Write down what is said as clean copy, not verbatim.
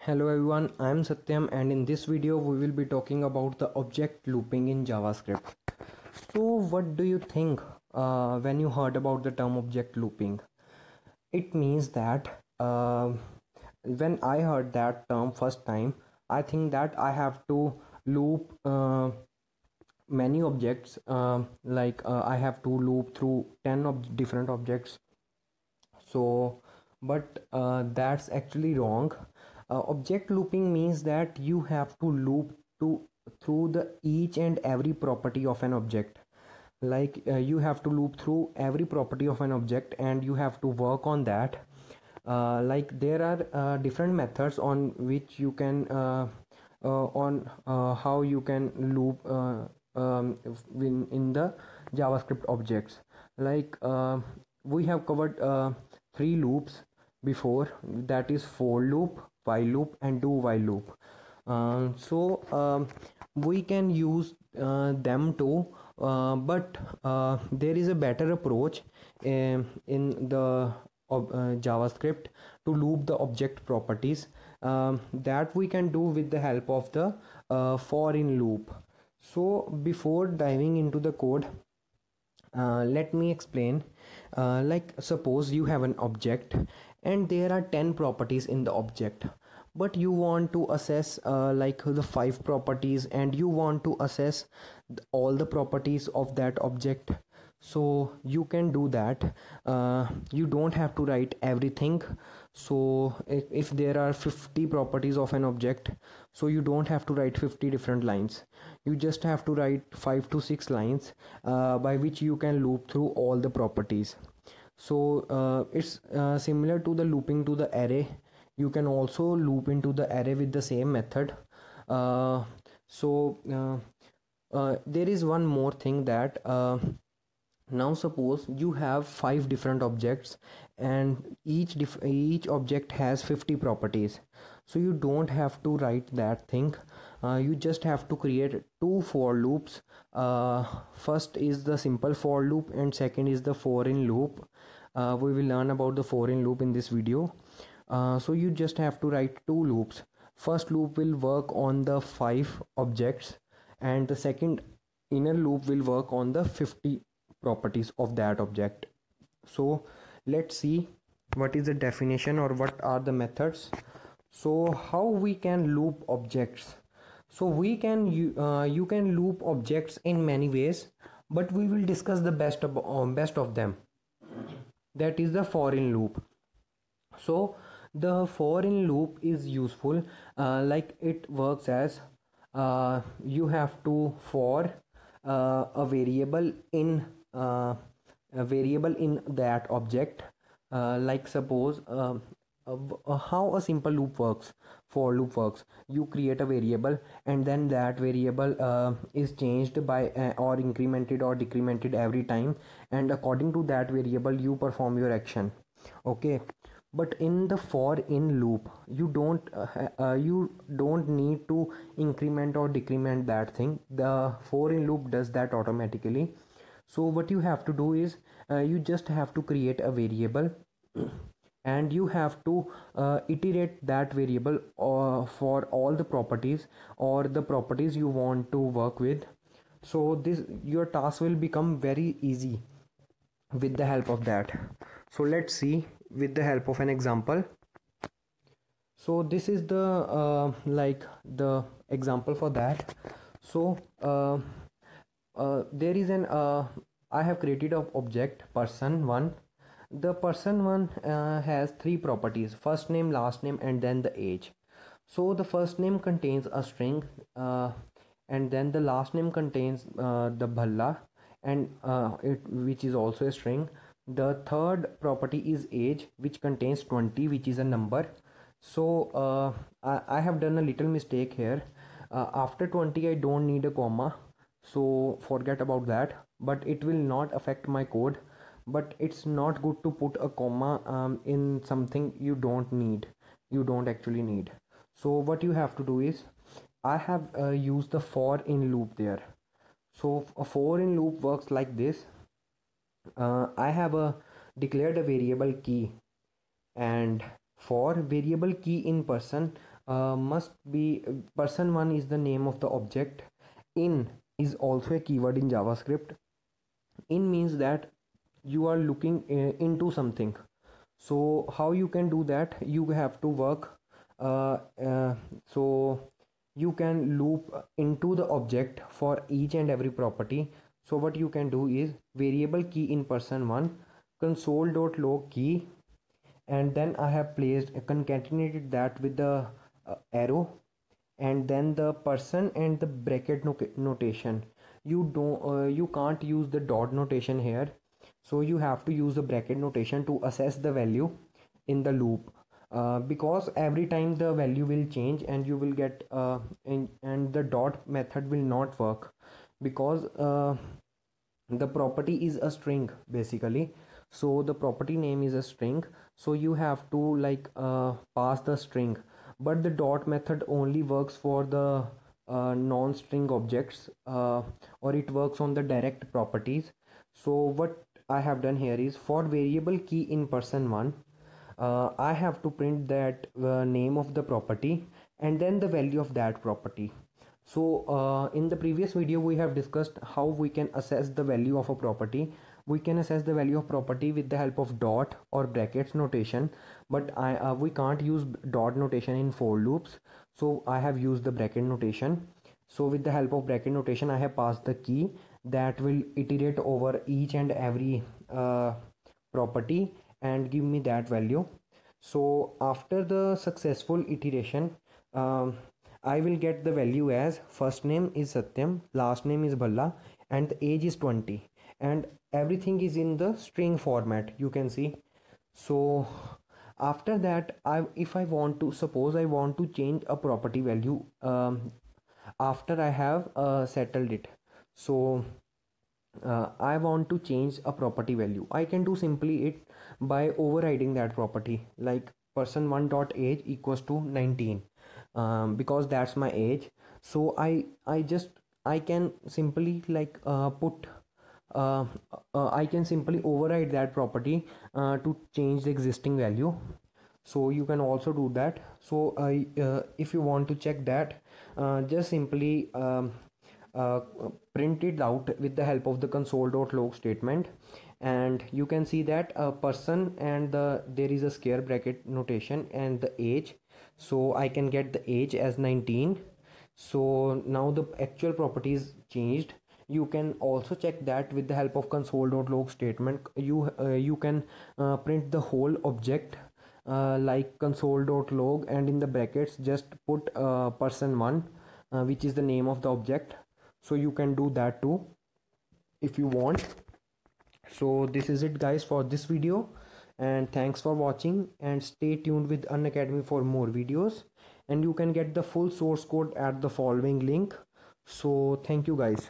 Hello everyone, I am Satyam and in this video we will be talking about the object looping in JavaScript. So what do you think when you heard about the term object looping? It means that when I heard that term first time, I think that I have to loop many objects, I have to loop through 10 different objects. So but that's actually wrong. Object looping means that you have to loop to through the each and every property of an object. You have to loop through every property of an object and you have to work on that. There are different methods on which you can on how you can loop in the JavaScript objects. We have covered three loops before, that is for loop, while loop and do while loop. We can use them too, but there is a better approach in the JavaScript to loop the object properties that we can do with the help of the for in loop. So before diving into the code, let me explain. Suppose you have an object and there are 10 properties in the object, but you want to assess the 5 properties and you want to assess all the properties of that object. So you can do that. You don't have to write everything. So if there are 50 properties of an object, so you don't have to write 50 different lines. You just have to write 5 to 6 lines by which you can loop through all the properties. So it's similar to the looping to the array. You can also loop into the array with the same method. There is one more thing that now suppose you have 5 different objects and each object has 50 properties. So you don't have to write that thing. You just have to create two for loops. First is the simple for loop and second is the for in loop. We will learn about the for in loop in this video. So you just have to write two loops. First loop will work on the 5 objects and the second inner loop will work on the 50 properties of that object. So let's see what is the definition or what are the methods. So how we can loop objects? So you can loop objects in many ways, but we will discuss the best of them. That is the for in loop. So the for in loop is useful. It works as you have to for a variable in that object. Suppose how a simple loop works, for loop works. You create a variable and then that variable is changed by or incremented or decremented every time, and according to that variable you perform your action. Okay, but in the for in loop you don't need to increment or decrement that thing. The for in loop does that automatically. So what you have to do is you just have to create a variable and you have to iterate that variable for all the properties or the properties you want to work with. So this your task will become very easy with the help of that. So let's see with the help of an example. So this is the the example for that. So there is an I have created an object person1. The person1 has 3 properties: first name, last name, and then the age. So the first name contains a string and then the last name contains the bhalla and which is also a string. The third property is age, which contains 20, which is a number. So I have done a little mistake here. After 20 I don't need a comma, so forget about that, but it will not affect my code. But it's not good to put a comma in something you don't actually need. So what you have to do is I have used the for in loop there. So a for in loop works like this. I have declared a variable key, and for variable key in person must be person 1 is the name of the object. In is also a keyword in JavaScript. In means that you are looking into something. So how you can do that? You have to work so you can loop into the object for each and every property. So what you can do is variable key in person1 console.log key, and then I have placed concatenated that with the arrow, and then the person and the bracket notation. You can't use the dot notation here, so you have to use the bracket notation to assess the value in the loop, because every time the value will change and you will get and the dot method will not work, because the property is a string basically. So the property name is a string, so you have to like pass the string, but the dot method only works for the non-string objects, or it works on the direct properties. So what I have done here is for variable key in person1, I have to print that name of the property and then the value of that property. So in the previous video we have discussed how we can assess the value of a property. We can assess the value of property with the help of dot or brackets notation, but we can't use dot notation in for loops, so I have used the bracket notation. So with the help of bracket notation I have passed the key that will iterate over each and every property and give me that value. So after the successful iteration, I will get the value as first name is Satyam, last name is Bhalla, and the age is 20, and everything is in the string format, you can see. So after that, if I want to, suppose I want to change a property value after I have settled it. So I want to change a property value. I can do simply it by overriding that property, like person1 dot age equals to 19, because that's my age. So I can simply like put I can simply override that property to change the existing value. So you can also do that. So if you want to check that, just simply print it out with the help of the console.log statement, and you can see that a person and there is a square bracket notation and the age. So I can get the age as 19. So now the actual property is changed. You can also check that with the help of console.log statement. You can print the whole object like console.log, and in the brackets just put person1, which is the name of the object. So you can do that too if you want. So this is it guys for this video, and thanks for watching, and stay tuned with Unacademy for more videos, and you can get the full source code at the following link. So thank you guys.